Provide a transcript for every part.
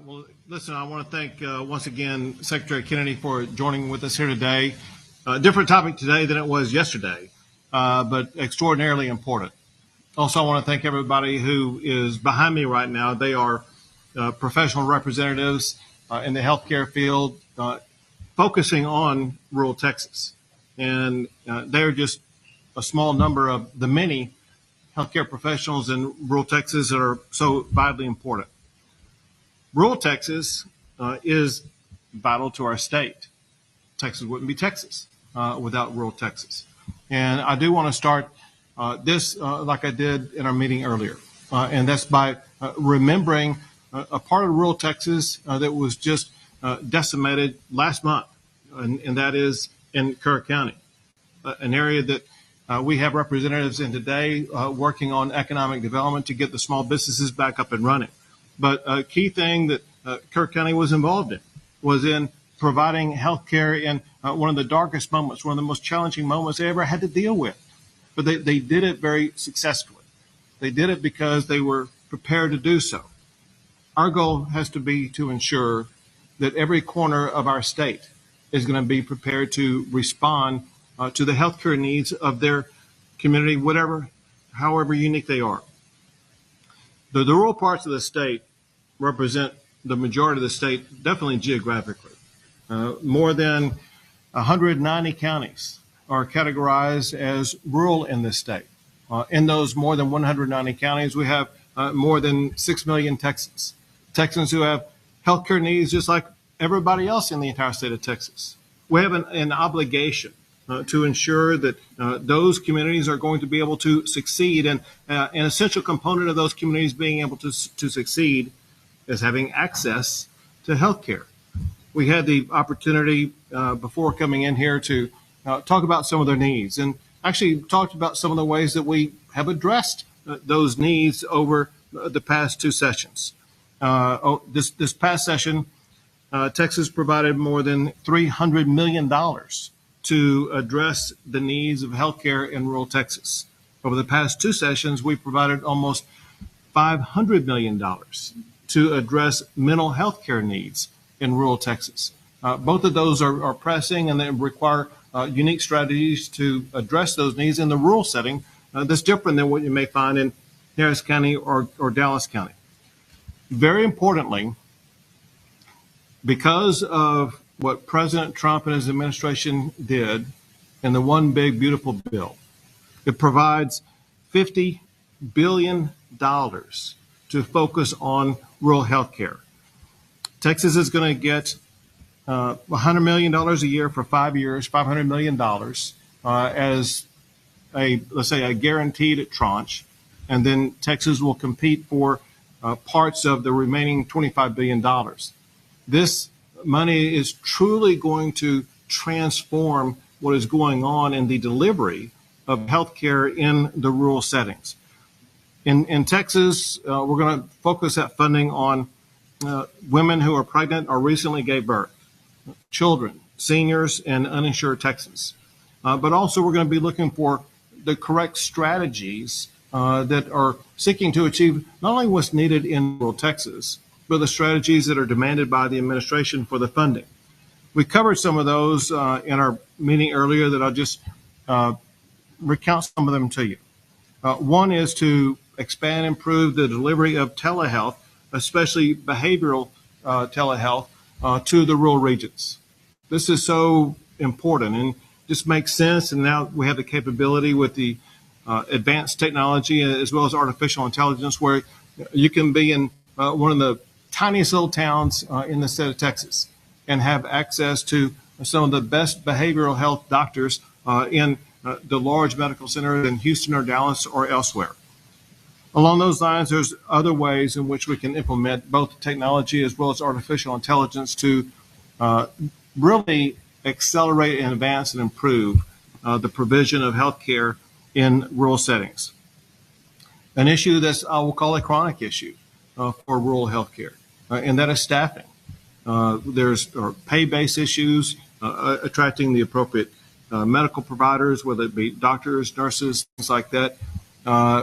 Well, listen, I want to thank once again Secretary Kennedy for joining with us here today. Different topic today than it was yesterday, but extraordinarily important. Also, I want to thank everybody who is behind me right now. They are professional representatives in the healthcare field focusing on rural Texas. And they're just a small number of the many healthcare professionals in rural Texas that are so vitally important. Rural Texas is vital to our state. Texas wouldn't be Texas without rural Texas. And I do want to start this like I did in our meeting earlier, and that's by remembering a part of rural Texas that was just decimated last month, and that is in Kerr County, an area that we have representatives in today working on economic development to get the small businesses back up and running. But a key thing that Kerr County was involved in was in providing health care in one of the darkest moments, one of the most challenging moments they ever had to deal with. But they did it very successfully. They did it because they were prepared to do so. Our goal has to be to ensure that every corner of our state is going to be prepared to respond to the healthcare needs of their community, however unique they are. The rural parts of the state represent the majority of the state, definitely geographically. More than 190 counties are categorized as rural in this state. In those more than 190 counties, we have more than 6 million Texans who have healthcare needs just like everybody else in the entire state of Texas. We have an obligation to ensure that those communities are going to be able to succeed. And an essential component of those communities being able to succeed is having access to health care. We had the opportunity before coming in here to talk about some of their needs, and actually talked about some of the ways that we have addressed those needs over the past two sessions. This past session, Texas provided more than $300 million to address the needs of healthcare in rural Texas. Over the past two sessions, we provided almost $500 million to address mental health care needs in rural Texas. Both of those are pressing, and they require unique strategies to address those needs in the rural setting that's different than what you may find in Harris County or Dallas County. Very importantly, because of what President Trump and his administration did in the One Big Beautiful Bill, it provides $50 billion to focus on rural health care. Texas is going to get $100 million a year for 5 years, $500 million as let's say a guaranteed tranche. And then Texas will compete for parts of the remaining $25 billion. This money is truly going to transform what is going on in the delivery of healthcare in the rural settings. In Texas, we're going to focus that funding on women who are pregnant or recently gave birth, children, seniors, and uninsured Texans. But also we're going to be looking for the correct strategies that are seeking to achieve not only what's needed in rural Texas, but the strategies that are demanded by the administration for the funding. We covered some of those in our meeting earlier that I'll just recount some of them to you. One is to expand and improve the delivery of telehealth, especially behavioral telehealth, to the rural regions. This is so important and just makes sense. And now we have the capability with the advanced technology as well as artificial intelligence, where you can be in one of the tiniest little towns in the state of Texas and have access to some of the best behavioral health doctors in the large medical centers in Houston or Dallas or elsewhere. Along those lines, there's other ways in which we can implement both technology as well as artificial intelligence to really accelerate and advance and improve the provision of healthcare in rural settings. An issue that's, I will call a chronic issue for rural healthcare, and that is staffing. There's pay-based issues, attracting the appropriate medical providers, whether it be doctors, nurses, things like that.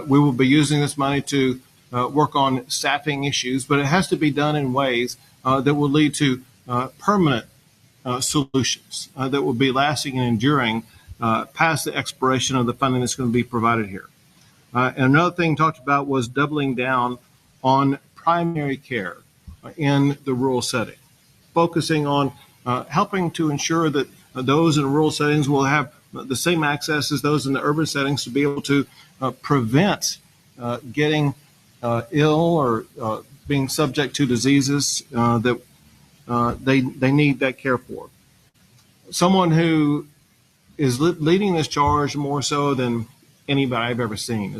We will be using this money to work on staffing issues, but it has to be done in ways that will lead to permanent solutions that will be lasting and enduring past the expiration of the funding that's going to be provided here. And another thing talked about was doubling down on primary care in the rural setting, focusing on helping to ensure that those in rural settings will have the same access as those in the urban settings to be able to prevent getting ill or being subject to diseases that they need that care for. Someone who is leading this charge more so than anybody I've ever seen.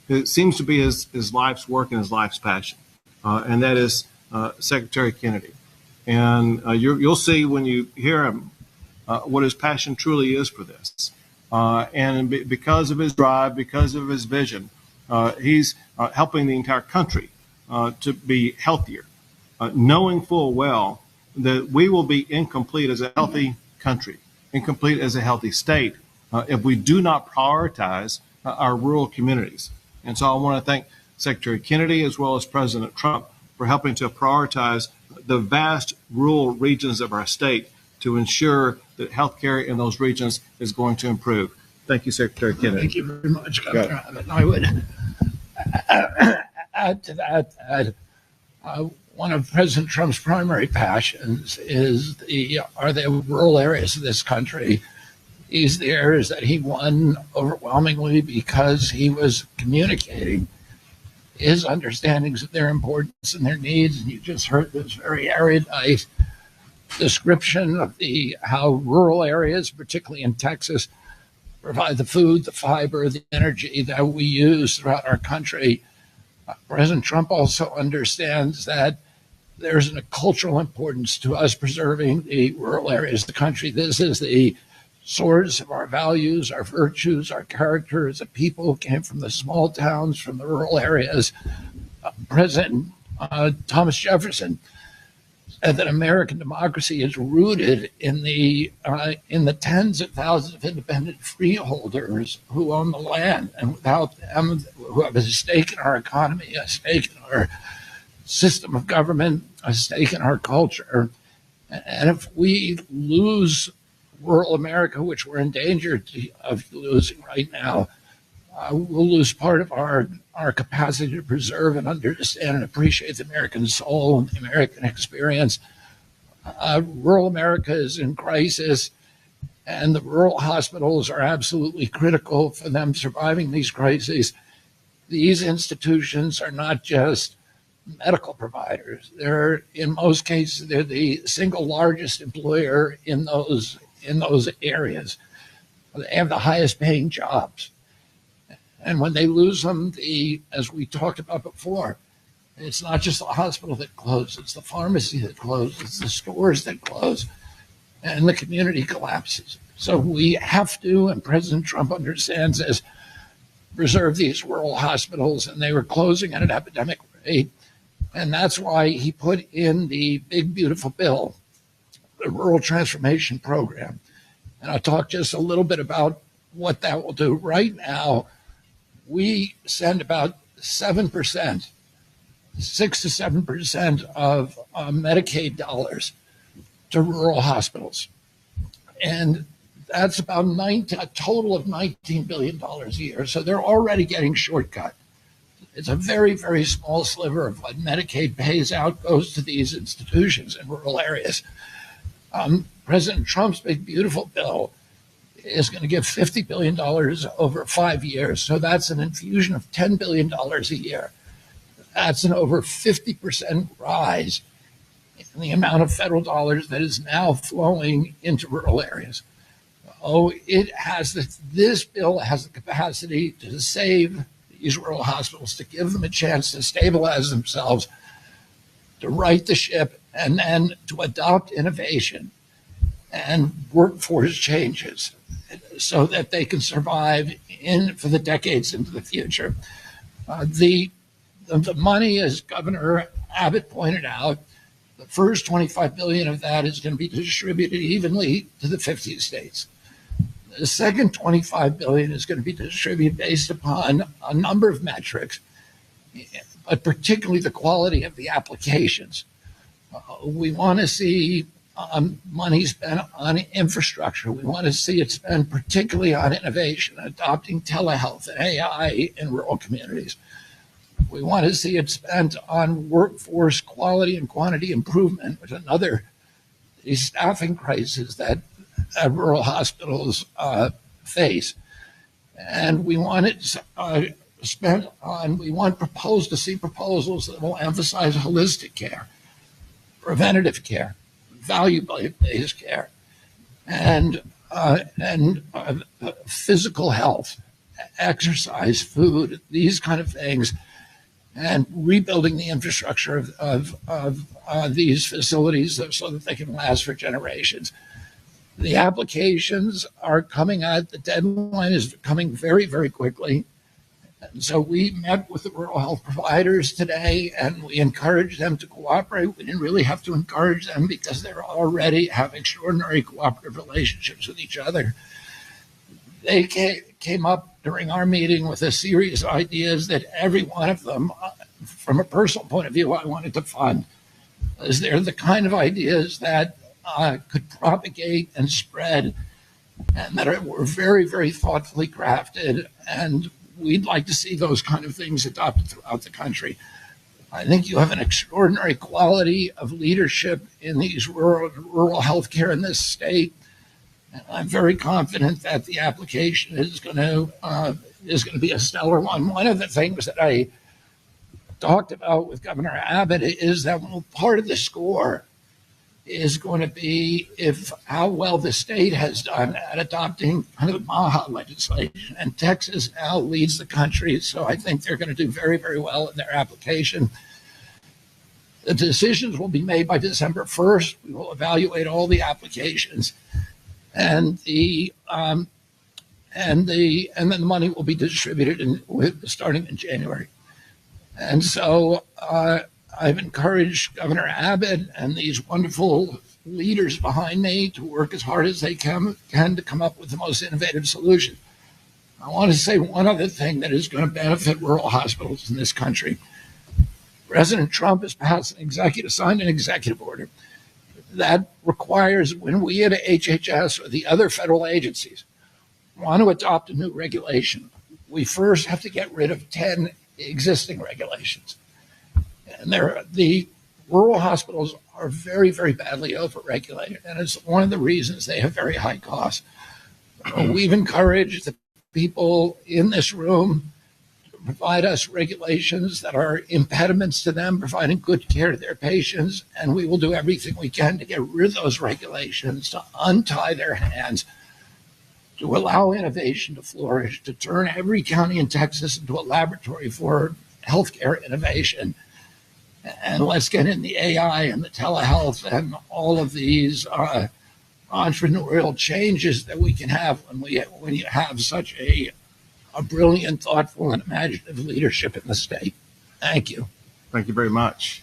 It seems to be his life's work and his life's passion, and that is Secretary Kennedy. And you'll see when you hear him what his passion truly is for this. And because of his drive, because of his vision, he's helping the entire country to be healthier, knowing full well that we will be incomplete as a healthy country, incomplete as a healthy state, if we do not prioritize our rural communities. And so I want to thank Secretary Kennedy as well as President Trump for helping to prioritize the vast rural regions of our state to ensure that healthcare in those regions is going to improve. Thank you, Secretary Kennedy. Thank you very much, Governor Abbott. I would add to that one of President Trump's primary passions are the rural areas of this country. These are the areas that he won overwhelmingly because he was communicating his understandings of their importance and their needs. And you just heard this very erudite description of how rural areas, particularly in Texas, provide the food, the fiber, the energy that we use throughout our country. President Trump also understands that there's a cultural importance to us preserving the rural areas of the country. This is the source of our values, our virtues, our character as a people who came from the small towns, from the rural areas. President Thomas Jefferson said that American democracy is rooted in the tens of thousands of independent freeholders who own the land, and without them, who have a stake in our economy, a stake in our system of government, a stake in our culture. And if we lose rural America, which we're in danger of losing right now, we'll lose part of our capacity to preserve and understand and appreciate the American soul and the American experience. Rural America is in crisis, and the rural hospitals are absolutely critical for them surviving these crises. These institutions are not just medical providers. In most cases, they're the single largest employer in those areas. They have the highest paying jobs. And when they lose them, as we talked about before, it's not just the hospital that closes, it's the pharmacy that closes, it's the stores that close, and the community collapses. So we have to, and President Trump understands this, preserve these rural hospitals, and they were closing at an epidemic rate. And that's why he put in the big, beautiful bill, the Rural Transformation Program. And I'll talk just a little bit about what that will do. Right now, we send about 7%, 6 to 7% of Medicaid dollars to rural hospitals. And that's about a total of $19 billion a year. So they're already getting shortcut. It's a very, very small sliver of what Medicaid pays out goes to these institutions in rural areas. President Trump's big, beautiful bill is going to give $50 billion over 5 years. So that's an infusion of $10 billion a year. That's an over 50% rise in the amount of federal dollars that is now flowing into rural areas. Oh, this bill has the capacity to save these rural hospitals, to give them a chance to stabilize themselves, to right the ship, and then to adopt innovation and workforce changes so that they can survive for the decades into the future. The money, as Governor Abbott pointed out, the first $25 billion of that is going to be distributed evenly to the 50 states. The second $25 billion is going to be distributed based upon a number of metrics, but particularly the quality of the applications. We want to see money spent on infrastructure. We want to see it spent particularly on innovation, adopting telehealth and AI in rural communities. We want to see it spent on workforce quality and quantity improvement, which is another staffing crisis that rural hospitals face. And we want it spent on, we want to see proposals that will emphasize holistic care, preventative care, value-based care, and physical health, exercise, food, these kind of things, and rebuilding the infrastructure of these facilities so that they can last for generations. The applications are coming out. The deadline is coming very, very quickly. And so we met with the rural health providers today, and we encouraged them to cooperate. We didn't really have to encourage them because they already have extraordinary cooperative relationships with each other. They came up during our meeting with a series of ideas that every one of them, from a personal point of view, I wanted to fund. As they're the kind of ideas that could propagate and spread, and that were very, very thoughtfully crafted. And we'd like to see those kind of things adopted throughout the country. I think you have an extraordinary quality of leadership in these rural healthcare in this state. And I'm very confident that the application is going to be a stellar one. One of the things that I talked about with Governor Abbott is that part of the score is going to be how well the state has done at adopting kind of MAHA legislation. And Texas now leads the country, so I think they're going to do very, very well in their application. The decisions will be made by December 1st. We will evaluate all the applications, and then the money will be distributed starting in January. And so I've encouraged Governor Abbott and these wonderful leaders behind me to work as hard as they can to come up with the most innovative solution. I want to say one other thing that is going to benefit rural hospitals in this country. President Trump has signed an executive order that requires, when we at HHS or the other federal agencies want to adopt a new regulation, we first have to get rid of 10 existing regulations. And the rural hospitals are very, very badly overregulated, and it's one of the reasons they have very high costs. We've encouraged the people in this room to provide us regulations that are impediments to them providing good care to their patients, and we will do everything we can to get rid of those regulations, to untie their hands, to allow innovation to flourish, to turn every county in Texas into a laboratory for healthcare innovation. And let's get in the AI and the telehealth and all of these entrepreneurial changes that we can have when you have such a brilliant, thoughtful, and imaginative leadership in the state. Thank you. Thank you very much.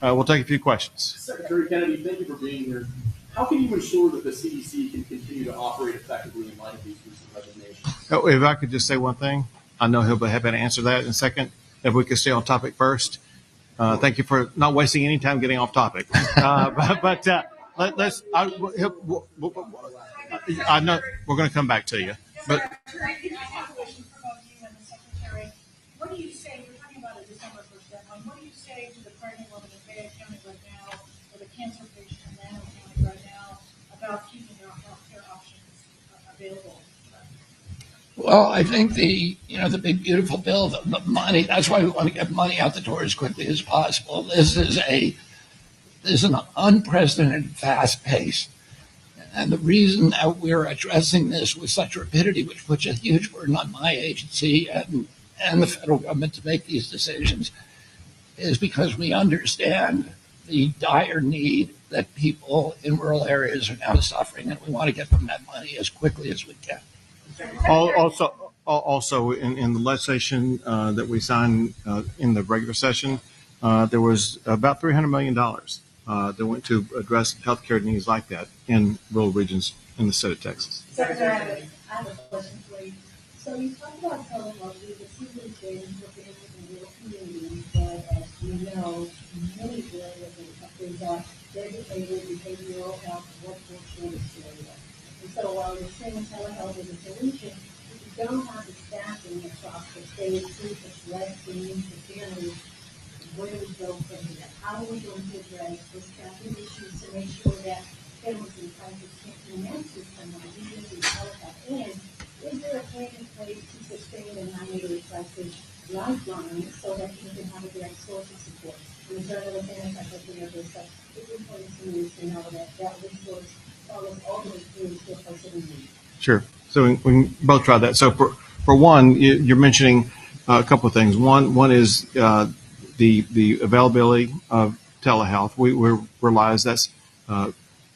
We'll take a few questions. Secretary Kennedy, thank you for being here. How can you ensure that the CDC can continue to operate effectively in light of these recent resignations? Oh, if I could just say one thing, I know he'll be happy to answer that in a second. If we could stay on topic first. Thank you for not wasting any time getting off topic. Let's. I know we're going to come back to you, but. I have a question for both you and the secretary. What do you say? We're talking about a December 1st deadline. What do you say to the pregnant woman in Fayette County right now, or the cancer patient in Llano County right now, about keeping their health care options available? Well, I think the big beautiful bill, the money. That's why we want to get money out the door as quickly as possible. This is an unprecedented fast pace, and the reason that we're addressing this with such rapidity, which puts a huge burden on my agency and the federal government to make these decisions, is because we understand the dire need that people in rural areas are now suffering, and we want to get them that money as quickly as we can. Also, in the legislation that we signed in the regular session, there was about $300 million that went to address healthcare needs like that in rural regions in the state of Texas. Secretary, I have a question for you. So you talked about telehealth. We've achieved things within the rural communities, but as you know, many areas of the country are very disabled, behavioral health, workforce shortage area. And so while you're saying telehealth is a solution, if you don't have the staffing across the state to address the needs of families, where do we go from here? How are we going to address the staffing issues to make sure that families in crisis can connect with someone even through telehealth? And is there a plan in place to sustain a 988 crisis lifeline so that you can have a direct source of support? And the journalist and secretary of this stuff, it's important to me to know that that resource follows all the way through to a person in need. Sure. So we can both try that. So for one, you're mentioning a couple of things. One is the availability of telehealth. We realize that's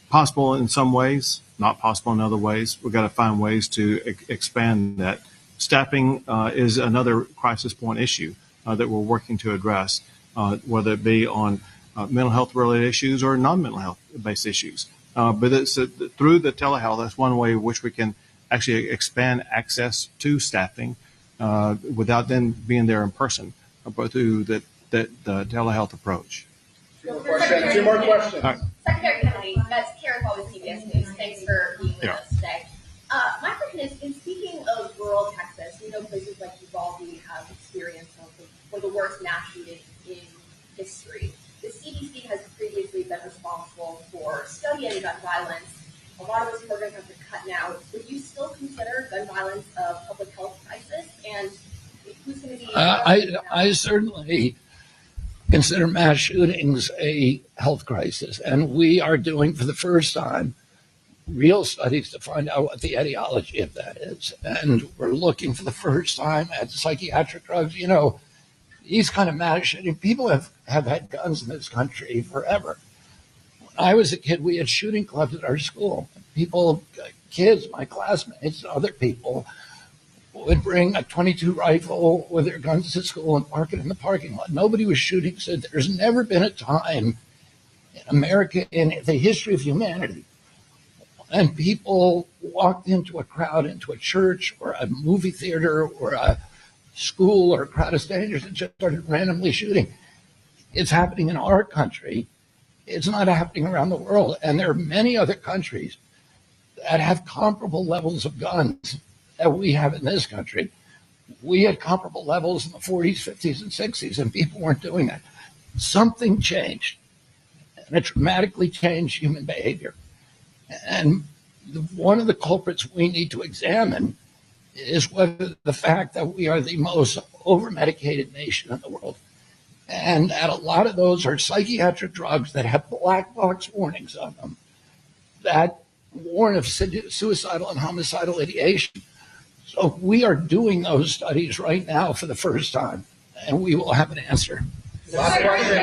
possible in some ways, not possible in other ways. We've got to find ways to expand that. Staffing is another crisis point issue that we're working to address, whether it be on mental health related issues or non-mental health based issues. But it's through the telehealth, that's one way in which we can actually expand access to staffing without them being there in person, but through the telehealth approach. Two more questions. Right. Secretary Kennedy, that's Karen Paul with CBS News. Thanks for being with us today. My question is, in speaking of rural Texas, we know places like Uvalde have experienced one of the worst mass shootings in history. The CDC has previously been responsible for studying gun violence. A lot of those programs have been cut now. Would you still consider gun violence a public health crisis? And who's going to be? I certainly consider mass shootings a health crisis, and we are doing for the first time real studies to find out what the etiology of that is. And we're looking for the first time at psychiatric drugs. You know, these kind of mass shooting, people have had guns in this country forever. When I was a kid, we had shooting clubs at our school. People, kids, my classmates, other people would bring a .22 rifle with their guns to school and park it in the parking lot. Nobody was shooting. So there's never been a time in America, in the history of humanity, and people walked into a crowd, into a church or a movie theater or a school or a crowd of strangers and just started randomly shooting. It's happening in our country. It's not happening around the world. And there are many other countries that have comparable levels of guns that we have in this country. We had comparable levels in the 40s, 50s, and 60s, and people weren't doing that. Something changed, and it dramatically changed human behavior. And one of the culprits we need to examine is whether the fact that we are the most over-medicated nation in the world, and that a lot of those are psychiatric drugs that have black box warnings on them that warn of suicidal and homicidal ideation. So we are doing those studies right now for the first time, and we will have an answer. Last question.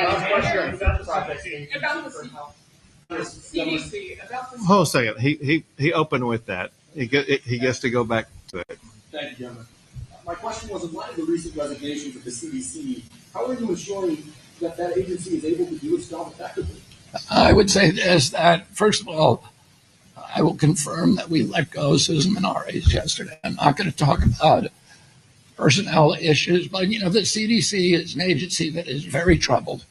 CDC, about the Hold on a second. He opened with that. He gets to go back to it. Thank you, gentlemen. My question was, in light of the recent resignations of the CDC, how are you ensuring that that agency is able to do its job effectively? I would say this, that first of all, I will confirm that we let go Susan Menares yesterday. I'm not going to talk about personnel issues, but the CDC is an agency that is very troubled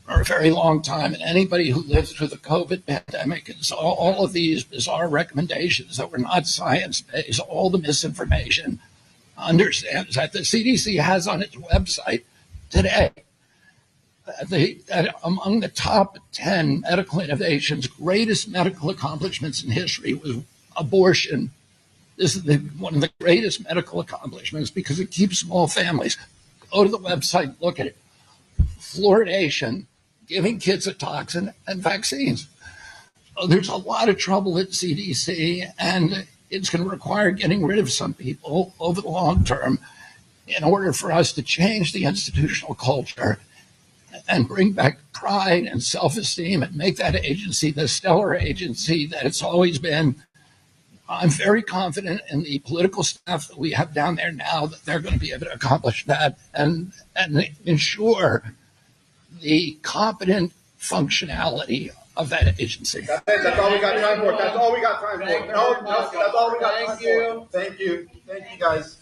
for a very long time, and anybody who lived through the COVID pandemic and saw all of these bizarre recommendations that were not science-based, all the misinformation, understands that the CDC has on its website today that among the top 10 medical innovations, greatest medical accomplishments in history was abortion This is one of the greatest medical accomplishments because it keeps small families. Go to the website, look at it. Fluoridation, giving kids a toxin, and vaccines. So there's a lot of trouble at CDC, and it's going to require getting rid of some people over the long term in order for us to change the institutional culture and bring back pride and self-esteem and make that agency the stellar agency that it's always been. I'm very confident in the political staff that we have down there now that they're going to be able to accomplish that and ensure the competent functionality of that agency. That's it. That's all we got time for. That's all we got time for. No, that's all we got time for. Thank you. Thank you, guys.